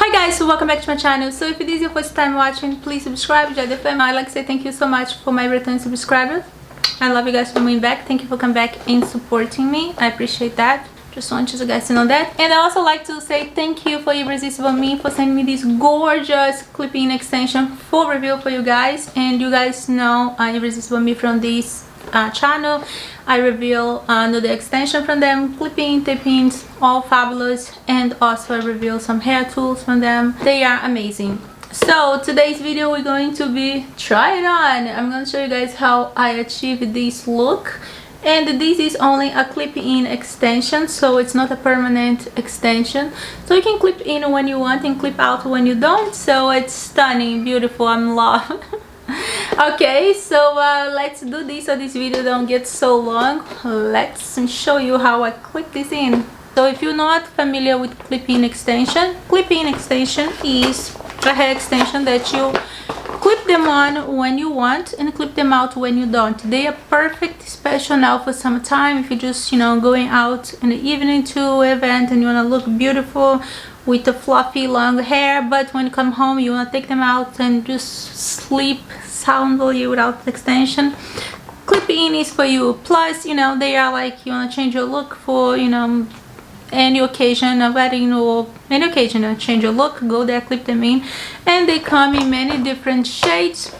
Hi guys, so welcome back to my channel. So if it is your first time watching, please subscribe, join the family. I'd like to say thank you so much for my return subscribers. I love you guys for coming back. Thank you for coming back and supporting me. I appreciate that. Just want you guys to know that. And I also like to say thank you for Irresistible Me for sending me this gorgeous clip-in extension for review for you guys. And you guys know Irresistible Me from this channel. I reveal another extension from them, clipping, tape-ins, all fabulous, and also I reveal some hair tools from them. They are amazing. So today's video we're going to be trying on. I'm going to show you guys how I achieved this look. And this is only a clip-in extension, so it's not a permanent extension. So you can clip in when you want and clip out when you don't. So it's stunning, beautiful, I'm in love. Okay, so let's do this so this video don't get so long. Let's show you how I clip this in. So if you're not familiar with clip-in extension is a hair extension that you clip them on when you want and clip them out when you don't. They are perfect, especially now for summertime, if you're just, you know, going out in the evening to an event and you want to look beautiful with the fluffy long hair, but when you come home you want to take them out and just sleep soundly without the extension. Clip-in is for you. Plus, you know, they are like, you want to change your look for, you know, any occasion, a wedding or any occasion, change your look, go there, clip them in. And they come in many different shades.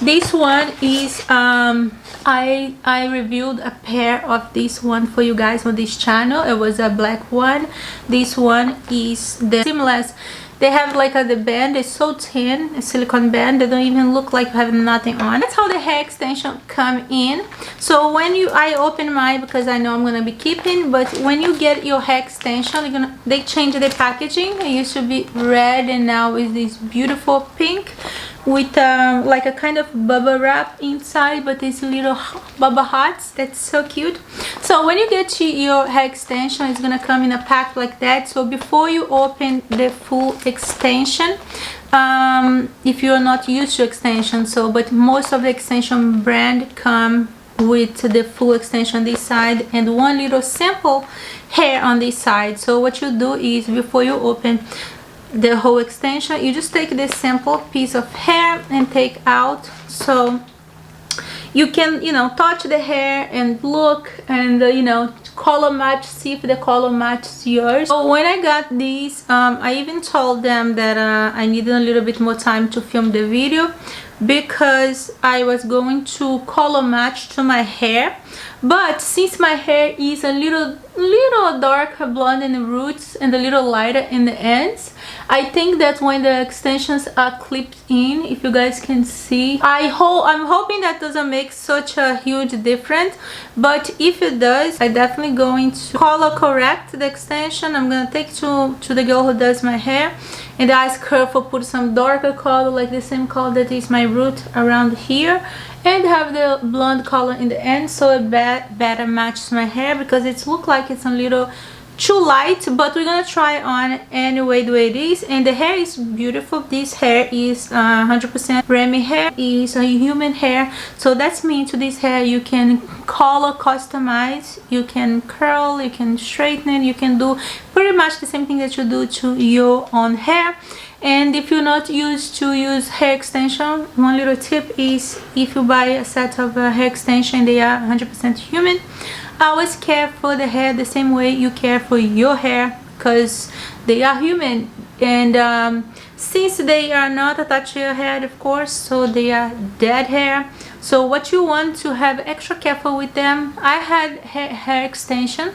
This one is I reviewed a pair of this one for you guys on this channel. It was a black one. This one is the seamless. They have like the band is so thin, a silicone band, they don't even look like you have nothing on. That's how the hair extension come in. So when I open mine because I know I'm gonna be keeping, but when you get your hair extension, they change the packaging. It used to be red and now is this beautiful pink with like a kind of bubble wrap inside, but it's little bubble hearts. That's so cute. So when you get to your hair extension, it's gonna come in a pack like that. So before you open the full extension, if you're not used to extension, but most of the extension brand come with the full extension this side and one little sample hair on this side. So what you do is before you open the whole extension, you just take this sample piece of hair and take out, so you can, you know, touch the hair and look and you know, color match, see if the color matches yours. So when I got these, I even told them that I needed a little bit more time to film the video because I was going to color match to my hair, but since my hair is a little darker blonde in the roots and a little lighter in the ends, I think that when the extensions are clipped in, if you guys can see, I'm hoping that doesn't make such a huge difference, but if it does, I'm definitely going to color correct the extension. I'm gonna take to the girl who does my hair and ask her for put some darker color, like the same color that is my root around here, and have the blonde color in the end, so it better matches my hair because it looks like it's a little too light, but we're gonna try on anyway the way it is. And the hair is beautiful. This hair is 100% Remy hair, is a human hair, so that's mean to this hair you can color customize, you can curl, you can straighten it, you can do pretty much the same thing that you do to your own hair. And if you're not used to use hair extension, one little tip is if you buy a set of hair extension, they are 100% human. Always care for the hair the same way you care for your hair, because they are human. And since they are not attached to your head, of course, so they are dead hair. So what you want to have extra careful with them. I had hair extension,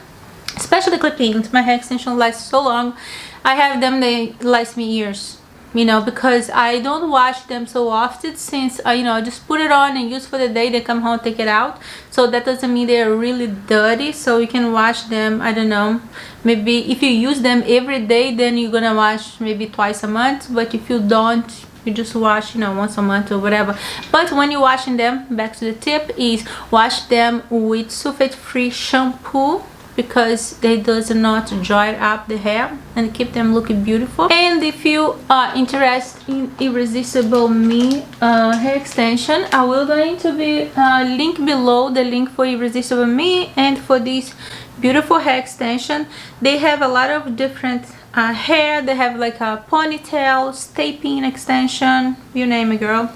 especially clip-ins. My hair extension lasts so long. I have them, they last me years, you know, because I don't wash them so often, since you know, I just put it on and use for the day, they come home, take it out. So that doesn't mean they're really dirty, so you can wash them, I don't know, maybe if you use them every day, then you're gonna wash maybe twice a month. But if you don't, you just wash, you know, once a month or whatever. But when you're washing them, back to the tip is wash them with sulfate free shampoo, because they does not dry up the hair and keep them looking beautiful. And if you are interested in Irresistible Me hair extension, I will going to be link below the link for Irresistible Me and for this beautiful hair extension. They have a lot of different hair. They have like a ponytail, stay-pin extension, you name it, girl.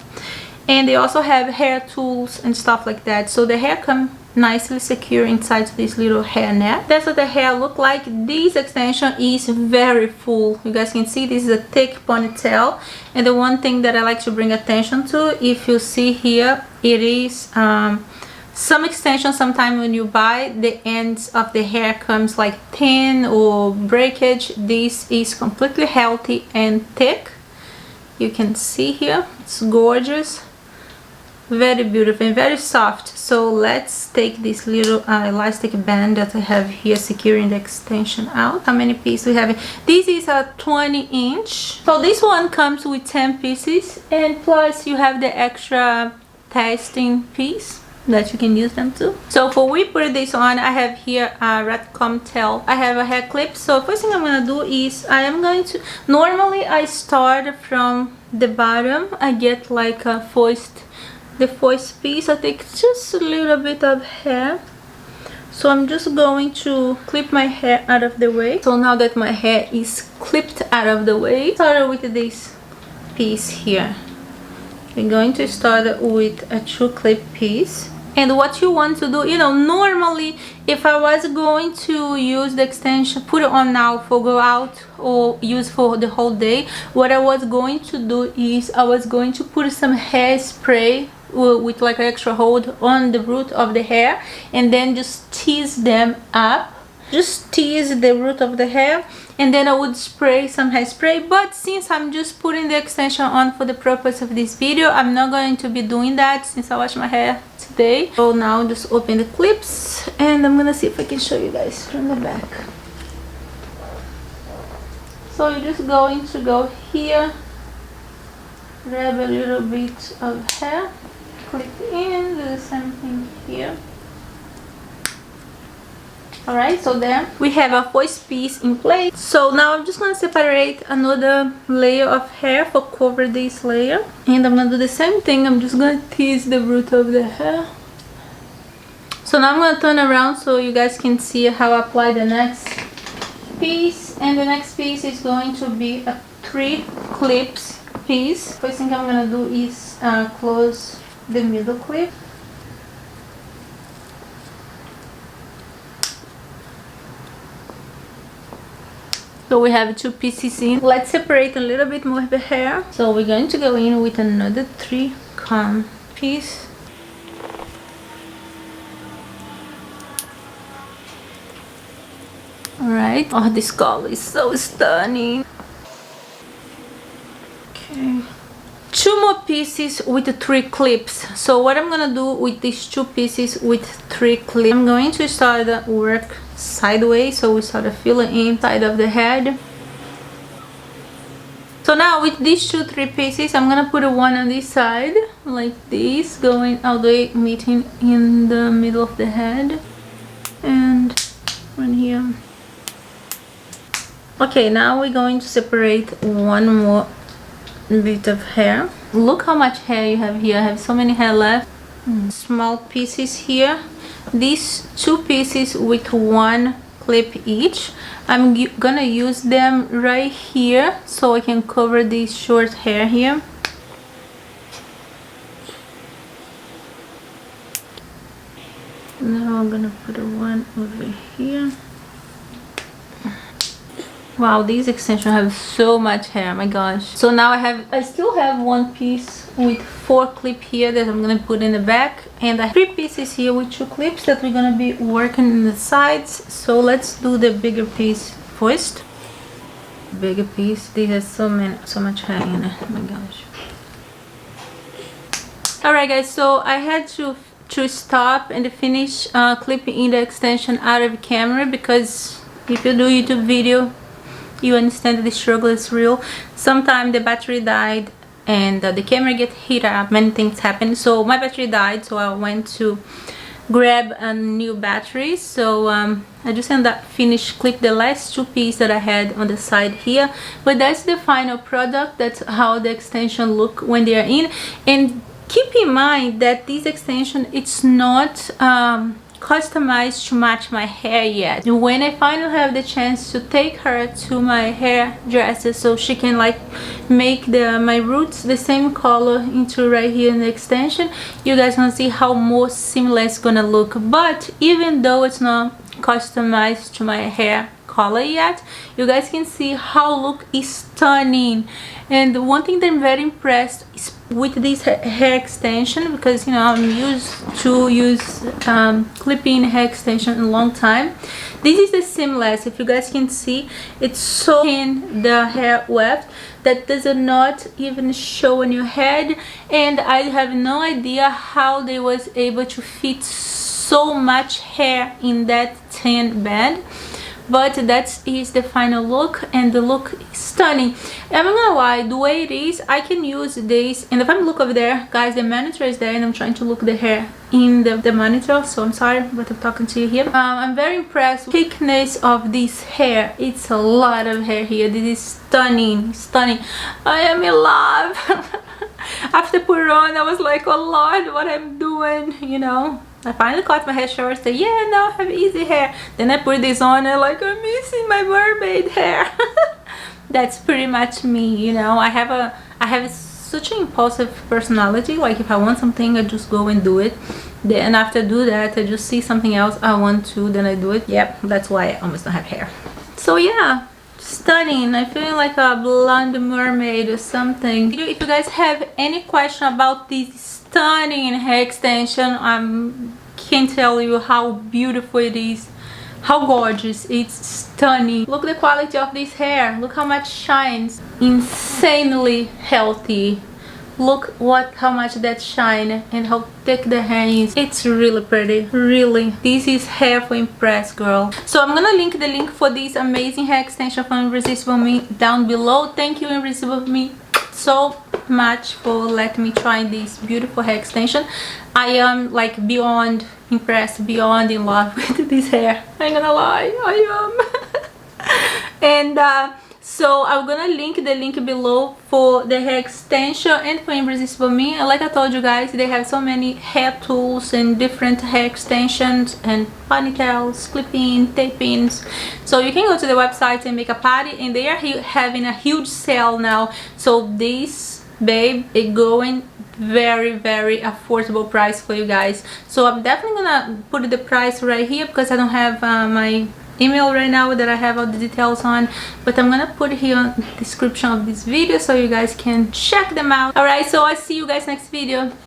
And they also have hair tools and stuff like that. So the hair comes nicely secure inside this little hair net. That's what the hair look like. This extension is very full. You guys can see this is a thick ponytail. And the one thing that I like to bring attention to, if you see here, it is some extension. Sometimes when you buy, the ends of the hair comes like thin or breakage. This is completely healthy and thick. You can see here, it's gorgeous, very beautiful and very soft. So let's take this little elastic band that I have here securing the extension out. How many pieces we have? This is a 20-inch. So this one comes with 10 pieces, and plus you have the extra testing piece that you can use them too. So for we put this on, I have here a red comb tail. I have a hair clip. So first thing I'm gonna do is I am going to, normally I start from the bottom. I get like the first piece. I take just a little bit of hair. So I'm just going to clip my hair out of the way. So now that my hair is clipped out of the way, start with this piece here. We're going to start with a true clip piece. And what you want to do, you know, normally if I was going to use the extension, put it on now for go out or use for the whole day, what I was going to do is I was going to put some hairspray with like an extra hold on the root of the hair, and then just tease them up. Just tease the root of the hair, and then I would spray some hairspray. But since I'm just putting the extension on for the purpose of this video, I'm not going to be doing that since I wash my hair today. So now just open the clips, and I'm gonna see if I can show you guys from the back. So you're just going to go here, grab a little bit of hair, clip in, do the same thing here. Alright, so there we have our first piece in place. So now I'm just going to separate another layer of hair for cover this layer. And I'm going to do the same thing. I'm just going to tease the root of the hair. So now I'm going to turn around so you guys can see how I apply the next piece. And the next piece is going to be a 3 clips piece. First thing I'm going to do is close the middle clip. So we have 2 pieces in. Let's separate a little bit more of the hair. So we're going to go in with another 3 comb piece. Alright. Oh, this color is so stunning. Okay. 2 more pieces with the 3 clips. So what I'm gonna do with these 2 pieces with 3 clips, I'm going to start the work sideways, so we start filling inside of the head. So now with these 3 pieces, I'm gonna put one on this side like this, going all the way, meeting in the middle of the head, and one here. Okay, now we're going to separate one more bit of hair. Look how much hair you have here. I have so many hair left. Small pieces here. These 2 pieces with 1 clip each. I'm gonna use them right here so I can cover this short hair here. Now I'm gonna put one over here. Wow, these extensions have so much hair, my gosh. So now I still have 1 piece with 4 clips here that I'm gonna put in the back, and I have 3 pieces here with 2 clips that we're gonna be working in the sides. So let's do the bigger piece first. Bigger piece. This has so much hair in it. Oh my gosh. Alright guys, so I had to stop and finish clipping in the extension out of camera, because if you do YouTube video, you understand that the struggle is real. Sometimes the battery died and the camera get heat up, many things happen. So my battery died, so I went to grab a new battery. So I just ended up clip the last 2 pieces that I had on the side here. But that's the final product. That's how the extension look when they are in. And keep in mind that this extension, it's not customized to match my hair yet. When I finally have the chance to take her to my hairdresser so she can like make my roots the same color into right here in the extension, you guys gonna see how more seamless it's gonna look. But even though it's not customized to my hair color yet, you guys can see how look is stunning. And one thing that I'm very impressed is with this hair extension, because you know I'm used to use clipping hair extension in a long time. This is the seamless. If you guys can see, it's so in the hair weft that does not even show on your head, and I have no idea how they was able to fit so much hair in that thin band. But that is the final look, and the look is stunning. I'm not gonna lie, the way it is, I can use this. And if I look over there, guys, the monitor is there, and I'm trying to look the hair in the monitor, so I'm sorry, but I'm talking to you here. I'm very impressed with the thickness of this hair. It's a lot of hair here. This is stunning, stunning. I am in love. After put it on, I was like, oh Lord, what I'm doing, you know. I finally cut my hair short, said, yeah, now I have easy hair. Then I put this on and like, I'm missing my mermaid hair. That's pretty much me, you know. I have such an impulsive personality. Like if I want something, I just go and do it. Then after I do that, I just see something else I want to, then I do it. Yep, that's why I almost don't have hair. So yeah, stunning. I feel like a blonde mermaid or something. If you guys have any question about this stunning hair extension, I can't tell you how beautiful it is, how gorgeous. It's stunning. Look the quality of this hair. Look how much shines. Insanely healthy. Look how much that shine and how thick the hair is. It's really pretty, really. This is hair for impress, girl. So I'm gonna link the link for this amazing hair extension from Irresistible Me down below. Thank you, Irresistible Me, so much for letting me try this beautiful hair extension. I am like beyond impressed, beyond in love with this hair. I ain't gonna lie, I am. And so I'm gonna link the link below for the hair extension and for Irresistible Me. And like I told you guys, they have so many hair tools and different hair extensions and ponytails, clipping, tapings. So you can go to the website and make a party, and they are having a huge sale now. So this babe is going very affordable price for you guys. So I'm definitely gonna put the price right here because I don't have my email right now that I have all the details on, but I'm gonna put it here in the description of this video so you guys can check them out. Alright, so I'll see you guys next video.